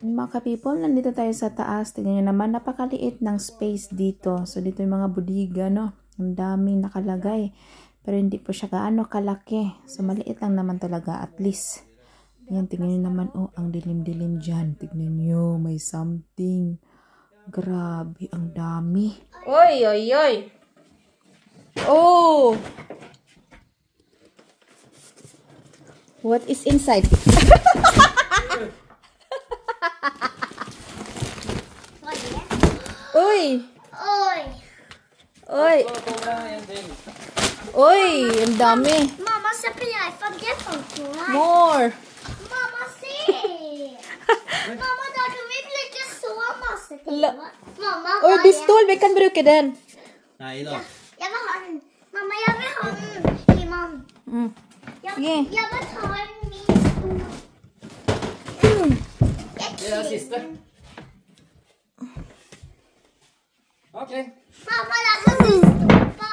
Mga ka-people, nandito tayo sa taas. Tingnan nyo naman, napakaliit ng space dito. So, dito yung mga budiga, no? Ang daming nakalagay. Pero hindi po siya gaano kalaki. So, maliit lang naman talaga, at least. Ayan, tingnan nyo naman. Oh, ang dilim-dilim dyan. Tingnan nyo, may something. Grabe, ang dami. Oy, oy, oy. Oh! What is inside? Uy! Oy! Oy! Oy! Ang dami. Mamma, Seppi, I forget something. More! Mamma, see! Mamma, da kan vi bruke så masse til. Mamma, Oj, det står. Vi kan bruka den. Nej då. Jeg vil ha den. Mamma, jeg vil ha den. Iman. Mm. Jeg, Ge. jeg vil ta en min stol. Det är den sista. Okej. Mamma, da kan vi stoppa.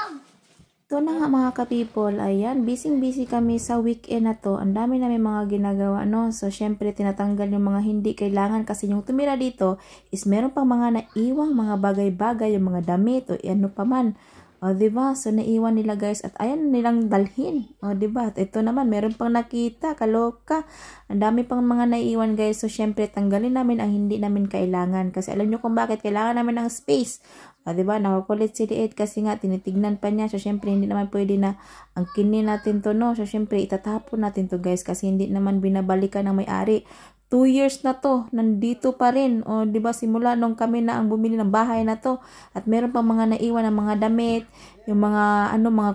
Ito na nga mga ka-people, ayan, busy kami sa weekend na to. Ang dami namin mga ginagawa, no? So, syempre, tinatanggal yung mga hindi kailangan kasi yung tumira dito is meron pang mga naiwang mga bagay-bagay, yung mga damit o ano pa man. O, diba? So, naiwan nila guys at ayan nilang dalhin. O, diba? At ito naman, meron pang nakita, kaloka. Ang dami pang mga naiwan guys. So, syempre, tanggalin namin ang hindi namin kailangan. Kasi alam nyo kung bakit kailangan namin ng space. O, diba? Nakakulit si Liit kasi nga, tinitignan pa niya. So, syempre, hindi naman pwede na angkinin natin to, no? So, syempre, itatapon natin to guys kasi hindi naman binabalikan ng may-ari. 2 years na to, nandito pa rin. O, di ba, simula nung kami na ang bumili ng bahay na to. At meron pang mga naiwan ng mga damit, yung mga, mga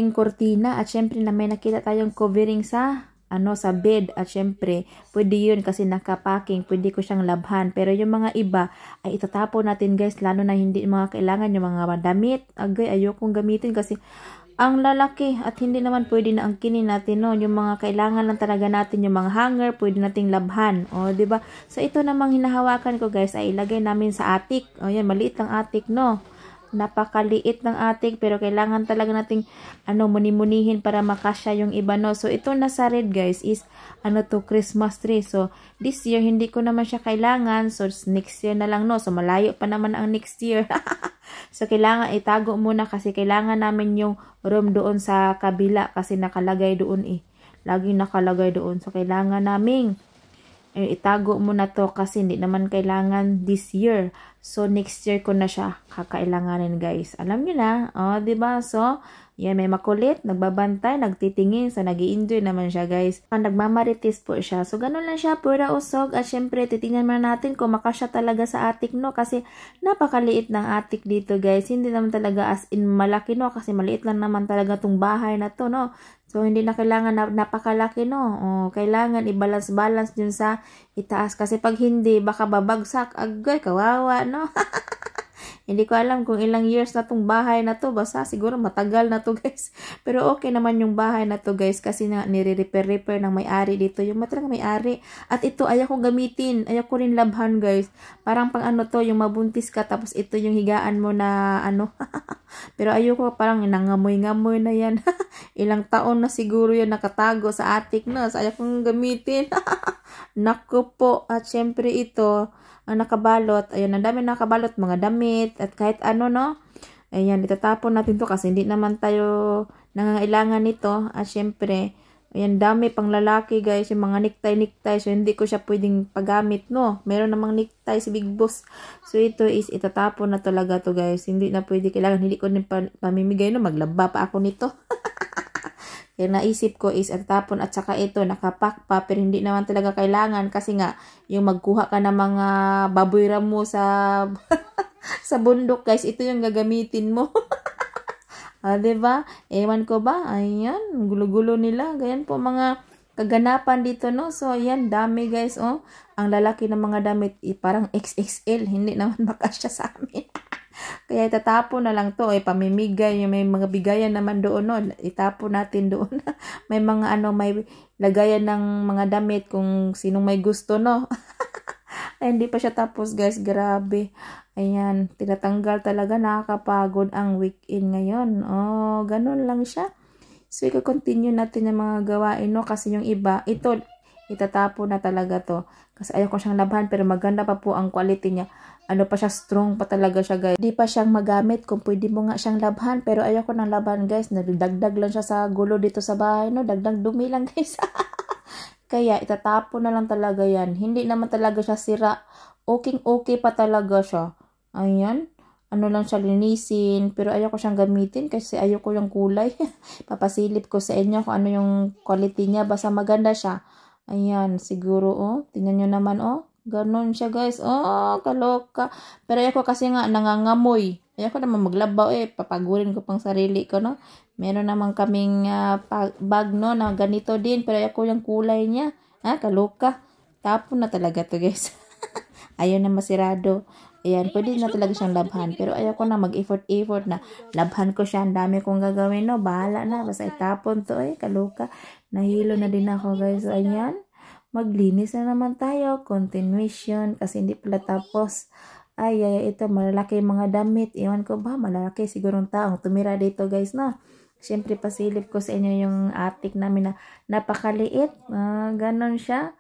kurtina. At syempre, na may nakita tayong covering sa, sa bed. At syempre, pwede yun kasi nakapacking, pwede ko siyang labhan. Pero yung mga iba, ay itatapon natin guys, lalo na hindi mga kailangan yung mga damit. Agay, ayokong gamitin kasi, ang lalaki at hindi naman pwede na angkinin natin, no? Yung mga kailangan lang talaga natin, yung mga hanger, pwede nating labhan. O, di ba? So, ito namang hinahawakan ko, guys, ay ilagay namin sa attic. O, yan, maliit lang attic, no? Napakaliit ng attic, pero kailangan talaga nating, muni-munihin para makasya yung iba, no? So, ito nasa red, guys, is, Christmas tree. So, this year, hindi ko naman siya kailangan. So, next year na lang, no? So, malayo pa naman ang next year. So, kailangan itago muna kasi kailangan namin yung room doon sa kabila kasi nakalagay doon eh. Laging nakalagay doon. So, kailangan namin itago muna to kasi hindi naman kailangan this year. So, next year ko na siya kakailanganin guys. Alam nyo na. O, diba? So, yan, may makulit, nagbabantay, nagtitingin, so nag-i-enjoy naman siya guys. Nagmamaritis po siya. So, ganun lang siya, pura usog. At syempre, titingnan muna natin kung makasya talaga sa attic, no? Kasi, napakaliit ng attic dito guys. Hindi naman talaga as in malaki, no? Kasi maliit lang naman talaga tong bahay na to, no? So, hindi na kailangan na napakalaki, no? O, kailangan i-balance dun sa itaas. Kasi pag hindi, baka babagsak. Agay, kawawa, no? Hindi ko alam kung ilang years na tong bahay na to. Basta siguro matagal na to guys. Pero okay naman yung bahay na to guys. Kasi na nire-repair ng may-ari dito. Yung matalaga may-ari. At ito ayaw kong gamitin. Ayaw ko rin labhan guys. Parang pang to yung mabuntis ka. Tapos ito yung higaan mo na Pero ayoko parang nangamoy-ngamoy na yan. Ilang taon na siguro yun nakatago sa attic na. So ayaw kong gamitin. Naku po. At syempre ito ang nakabalot, ayan, ang dami nakabalot, mga damit, at kahit no, ayan, itatapon natin to kasi hindi naman tayo nangangailangan nito, at syempre, ayan, dami pang lalaki guys, yung mga necktie, so hindi ko siya pwedeng paggamit, no, meron namang necktie si Big Boss, so ito is itatapon na talaga to guys, hindi na pwede, kailangan, hindi ko din pamimigay, no, maglaba pa ako nito. Yung naisip ko is tapon at saka ito nakapack pa pero hindi naman talaga kailangan kasi nga yung magkuha ka ng mga baboy ramo sa sa bundok guys, ito yung gagamitin mo. Diba? Ewan ko ba? Ayan, gulo-gulo nila. Ganyan po mga kaganapan dito, no? So, ayan, dami guys, oh. Ang lalaki ng mga damit, parang XXL. Hindi naman makasya sa amin. Kaya itatapon na lang to, pamimigay, may mga bigayan naman doon, no? Itapon natin doon. May mga may lagayan ng mga damit kung sinong may gusto, no? Ay, hindi pa siya tapos, guys. Grabe. Ayan, tinatanggal talaga, nakakapagod ang weekend ngayon. Oh, ganun lang siya. So, i-continue natin yung mga gawain, no? Kasi yung iba, ito, Itatapon na talaga to. Kasi ayaw ko siyang labhan, pero maganda pa po ang quality niya. Ano pa siya, strong pa talaga siya, guys. Di pa siyang magamit kung pwede mo nga siyang labhan, pero ayaw ko ng labhan, guys. Nagdagdag lang siya sa gulo dito sa bahay, no? Dagdag dumi lang, guys. Kaya itatapon na lang talaga yan. Hindi naman talaga siya sira. Okay pa talaga siya. Ayan. Ano lang siya, linisin. Pero ayaw ko siyang gamitin kasi ayaw ko yung kulay. Papasilip ko sa inyo kung ano yung quality niya. Basta maganda siya. Ayan, siguro, oh. Tingnan nyo naman, oh. Ganon siya, guys. Oh, kaloka. Pero ayaw ko kasi nga nangangamoy. Ayaw ko naman maglabaw, papagurin ko pang sarili ko, no. Meron naman kaming bag, no, na ganito din. Pero ayaw ko yung kulay niya. Kaloka. Tapon na talaga to, guys. Ayaw na masirado. Ayan, pwede na talaga siyang labhan. Pero ayaw ko na mag-effort na labhan ko siya. Ang dami kong gagawin, no. Bahala na. Basta itapon to, kaloka. Nahilo na din ako, guys. So, ayan. Maglinis na naman tayo. Continuation. Kasi hindi pala tapos. Ay, ito. Malalaki mga damit. Iwan ko ba? Malalaki sigurong taong tumira dito, guys, no. Siyempre, pasilip ko sa inyo yung attic namin na napakaliit. Ganon siya.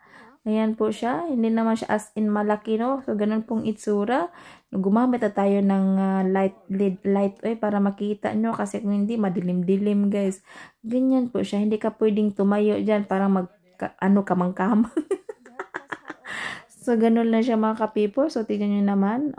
Ayan po siya. Hindi naman siya as in malaki, no. So, ganun pong itsura. Gumamit na tayo ng light para makita nyo. Kasi kung hindi, madilim-dilim, guys. Ganyan po siya. Hindi ka pwedeng tumayo dyan. Parang kamang-kamang. So, ganun lang siya mga kapipo. So, tignan nyo naman.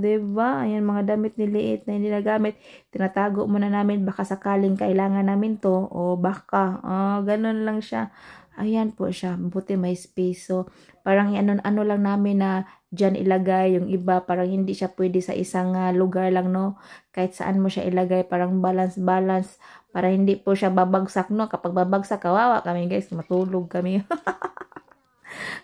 Diba? Ayan, mga damit niliit na hindi nagamit. Tinatago muna namin. Baka sakaling kailangan namin to. O baka. Ganun lang siya. Ayan po siya. Buti may space. So, parang ano lang namin na dyan ilagay. Yung iba, parang hindi siya pwede sa isang lugar lang, no? Kahit saan mo siya ilagay. Parang balance. Para hindi po siya babagsak, no? Kapag babagsak, kawawa kami, guys. Matulog kami.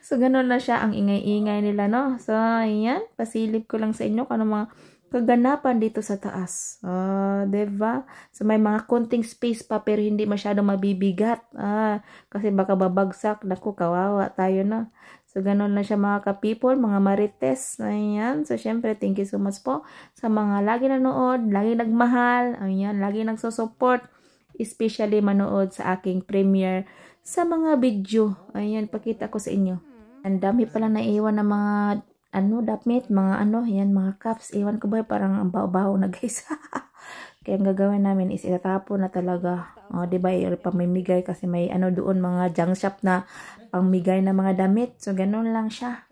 So, ganun na siya. Ang ingay-ingay nila, no? So, ayan. Pasilip ko lang sa inyo kung ano mga kaganapan dito sa taas. Diba? So, may mga konting space pa pero hindi masyado mabibigat. Kasi baka babagsak. Naku, kawawa tayo na. So, ganun na siya mga ka-people, mga marites. Ayan. So, syempre, thank you so much po sa mga lagi nanood, lagi nagmahal. Ayan, lagi nagsusupport. Especially manood sa aking premiere sa mga video. Ayan, pakita ko sa inyo. Ang dami pala naiwan na mga damit, yan, mga cups. Iwan ko ba, parang ang baho-baho na, guys. Kaya ang gagawin namin is itatapon na talaga. Diba, pamimigay kasi may doon, mga junk shop na pangmigay na mga damit. So, ganun lang siya.